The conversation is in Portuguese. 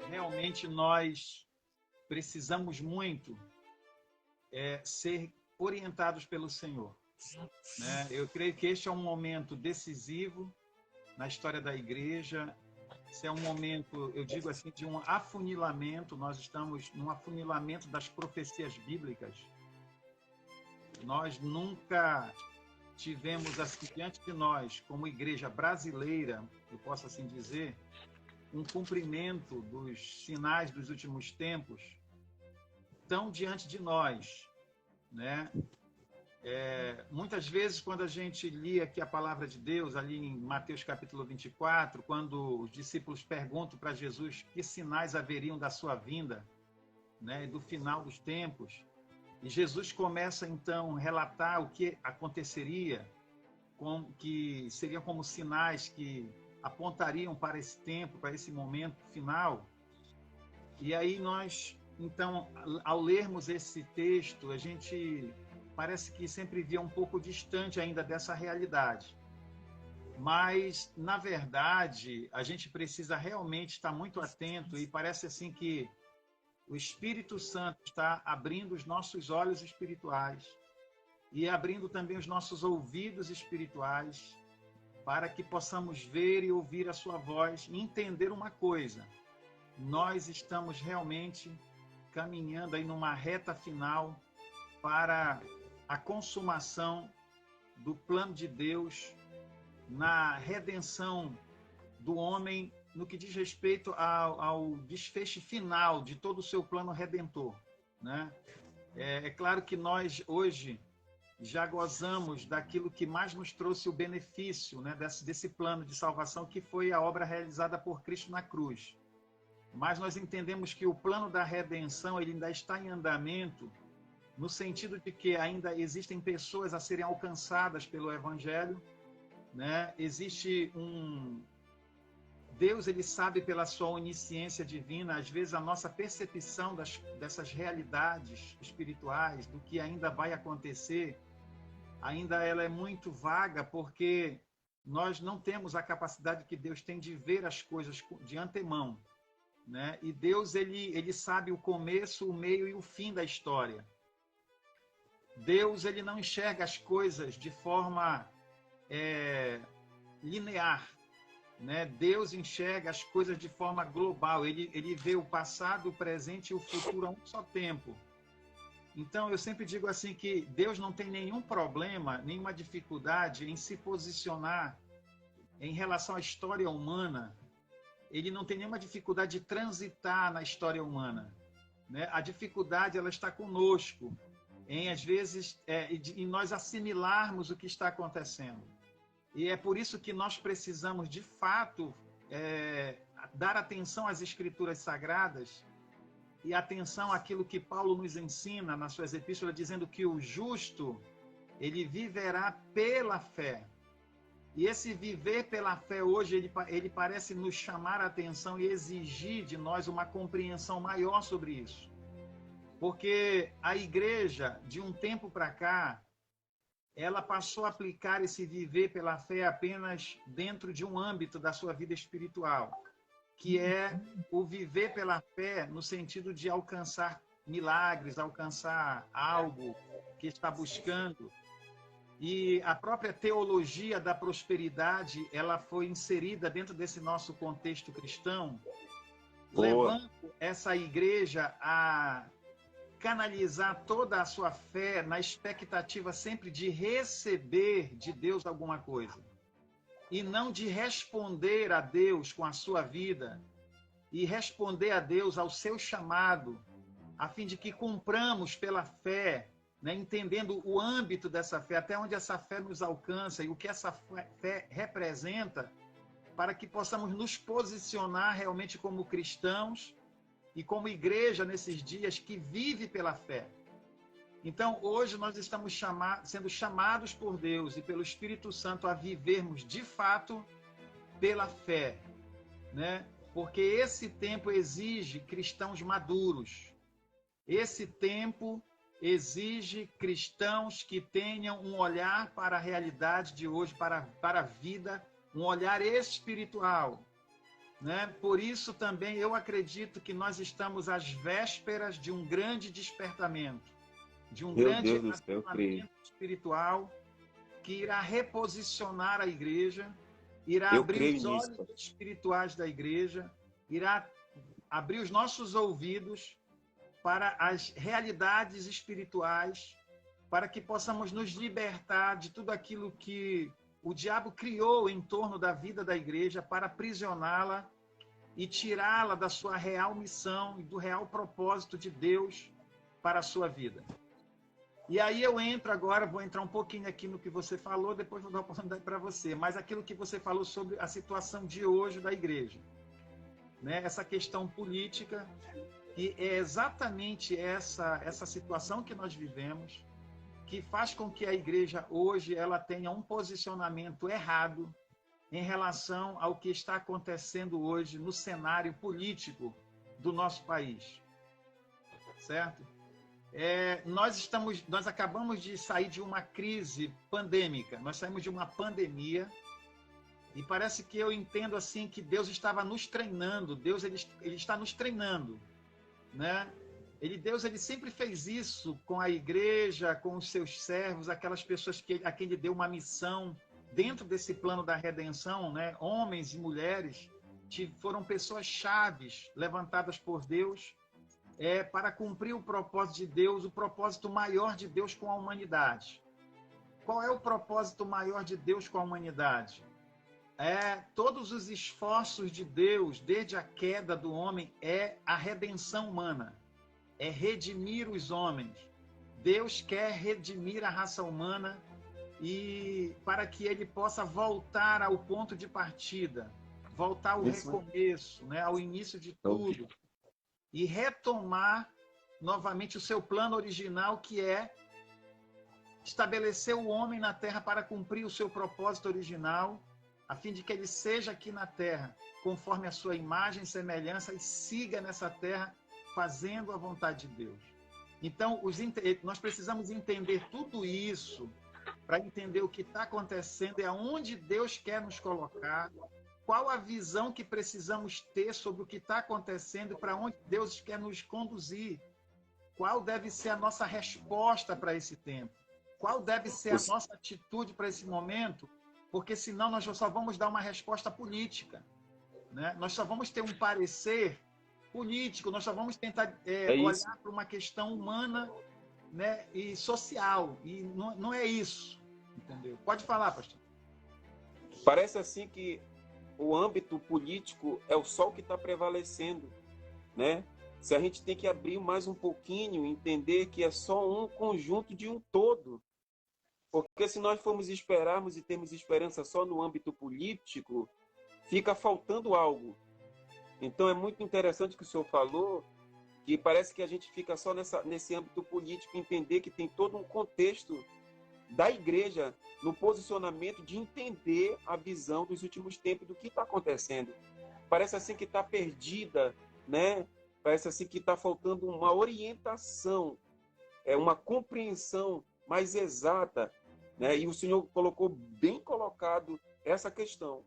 Realmente nós precisamos muito ser orientados pelo Senhor, né? Eu creio que este é um momento decisivo na história da igreja. Esse é um momento, eu digo assim, de um afunilamento. Nós estamos num afunilamento das profecias bíblicas. Nós nunca tivemos assim diante de nós, como igreja brasileira, eu posso assim dizer, um cumprimento dos sinais dos últimos tempos tão diante de nós, né? Muitas vezes, quando a gente lia aqui a palavra de Deus, ali em Mateus capítulo 24, quando os discípulos perguntam para Jesus que sinais haveriam da sua vinda, né, e do final dos tempos, e Jesus começa então a relatar o que aconteceria, que seriam como sinais que apontariam para esse tempo, para esse momento final. E aí nós, então, ao lermos esse texto, a gente parece que sempre via um pouco distante ainda dessa realidade. Mas, na verdade, a gente precisa realmente estar muito atento e parece assim que o Espírito Santo está abrindo os nossos olhos espirituais e abrindo também os nossos ouvidos espirituais para que possamos ver e ouvir a sua voz e entender uma coisa: nós estamos realmente caminhando aí numa reta final para a consumação do plano de Deus na redenção do homem no que diz respeito ao desfecho final de todo o seu plano redentor, né? É claro que nós hoje já gozamos daquilo que mais nos trouxe o benefício, né, desse plano de salvação, que foi a obra realizada por Cristo na cruz. Mas nós entendemos que o plano da redenção ele ainda está em andamento, no sentido de que ainda existem pessoas a serem alcançadas pelo Evangelho, né? Existe Deus, ele sabe pela sua onisciência divina, às vezes a nossa percepção dessas realidades espirituais, do que ainda vai acontecer, ainda ela é muito vaga, porque nós não temos a capacidade que Deus tem de ver as coisas de antemão, né? E Deus, ele sabe o começo, o meio e o fim da história. Deus, ele não enxerga as coisas de forma linear, né? Deus enxerga as coisas de forma global. Ele vê o passado, o presente e o futuro a um só tempo. Então, eu sempre digo assim que Deus não tem nenhum problema, nenhuma dificuldade em se posicionar em relação à história humana. Ele não tem nenhuma dificuldade de transitar na história humana, né? A dificuldade ela está conosco, em às vezes em nós assimilarmos o que está acontecendo. E é por isso que nós precisamos, de fato, dar atenção às Escrituras Sagradas e atenção àquilo que Paulo nos ensina nas suas epístolas, dizendo que o justo, ele viverá pela fé. E esse viver pela fé hoje, ele parece nos chamar a atenção e exigir de nós uma compreensão maior sobre isso. Porque a igreja, de um tempo para cá, ela passou a aplicar esse viver pela fé apenas dentro de um âmbito da sua vida espiritual, que é o viver pela fé no sentido de alcançar milagres, alcançar algo que está buscando. E a própria teologia da prosperidade, ela foi inserida dentro desse nosso contexto cristão, levando essa igreja a canalizar toda a sua fé na expectativa sempre de receber de Deus alguma coisa, e não de responder a Deus com a sua vida, e responder a Deus ao seu chamado, a fim de que cumpramos pela fé, né, entendendo o âmbito dessa fé, até onde essa fé nos alcança e o que essa fé representa, para que possamos nos posicionar realmente como cristãos e como igreja nesses dias que vive pela fé. Então, hoje nós estamos sendo chamados por Deus e pelo Espírito Santo a vivermos de fato pela fé, né? Porque esse tempo exige cristãos maduros. Esse tempo exige cristãos que tenham um olhar para a realidade de hoje, para a vida, um olhar espiritual. né? Por isso também eu acredito que nós estamos às vésperas de um grande despertamento, de um Meu grande Deus do céu, eu creio. avivamento espiritual que irá reposicionar a igreja, irá Eu abrir creio os nisso, olhos pastor. espirituais da igreja, irá abrir os nossos ouvidos para as realidades espirituais, para que possamos nos libertar de tudo aquilo que o diabo criou em torno da vida da igreja para aprisioná-la e tirá-la da sua real missão e do real propósito de Deus para a sua vida. E aí eu entro agora, vou entrar um pouquinho aqui no que você falou, depois vou dar a oportunidade para você, mas aquilo que você falou sobre a situação de hoje da igreja, né? Essa questão política, que é exatamente essa situação que nós vivemos, que faz com que a igreja hoje ela tenha um posicionamento errado em relação ao que está acontecendo hoje no cenário político do nosso país, certo? Nós acabamos de sair de uma crise pandêmica, nós saímos de uma pandemia e parece que eu entendo assim que Deus estava nos treinando, Deus ele está nos treinando, né? Deus ele sempre fez isso com a igreja, com os seus servos, aquelas pessoas a quem ele deu uma missão dentro desse plano da redenção, né? Homens e mulheres que foram pessoas chaves levantadas por Deus para cumprir o propósito de Deus, o propósito maior de Deus com a humanidade. Qual é o propósito maior de Deus com a humanidade? Todos os esforços de Deus, desde a queda do homem, é a redenção humana, é redimir os homens. Deus quer redimir a raça humana e para que ele possa voltar ao ponto de partida, voltar ao recomeço, né, ao início de tudo, e retomar novamente o seu plano original, que é estabelecer o homem na Terra para cumprir o seu propósito original, a fim de que ele seja aqui na Terra, conforme a sua imagem e semelhança, e siga nessa Terra fazendo a vontade de Deus. Então, nós precisamos entender tudo isso para entender o que está acontecendo e aonde Deus quer nos colocar, qual a visão que precisamos ter sobre o que está acontecendo e para onde Deus quer nos conduzir, qual deve ser a nossa resposta para esse tempo, qual deve ser a nossa atitude para esse momento, porque senão nós só vamos dar uma resposta política, né? Nós só vamos ter um parecer político, nós só vamos tentar olhar para uma questão humana, né, e social, e não é isso, entendeu? Pode falar, pastor. Parece assim que o âmbito político é o sol que está prevalecendo, né? Se a gente tem que abrir mais um pouquinho, entender que é só um conjunto de um todo. Porque se nós formos esperarmos e termos esperança só no âmbito político, fica faltando algo. Então é muito interessante o que o senhor falou, que parece que a gente fica só nesse âmbito político, entender que tem todo um contexto da igreja no posicionamento de entender a visão dos últimos tempos do que está acontecendo. Parece assim que está perdida, né? Parece assim que está faltando uma orientação, uma compreensão mais exata, né? E o senhor colocou bem colocado essa questão.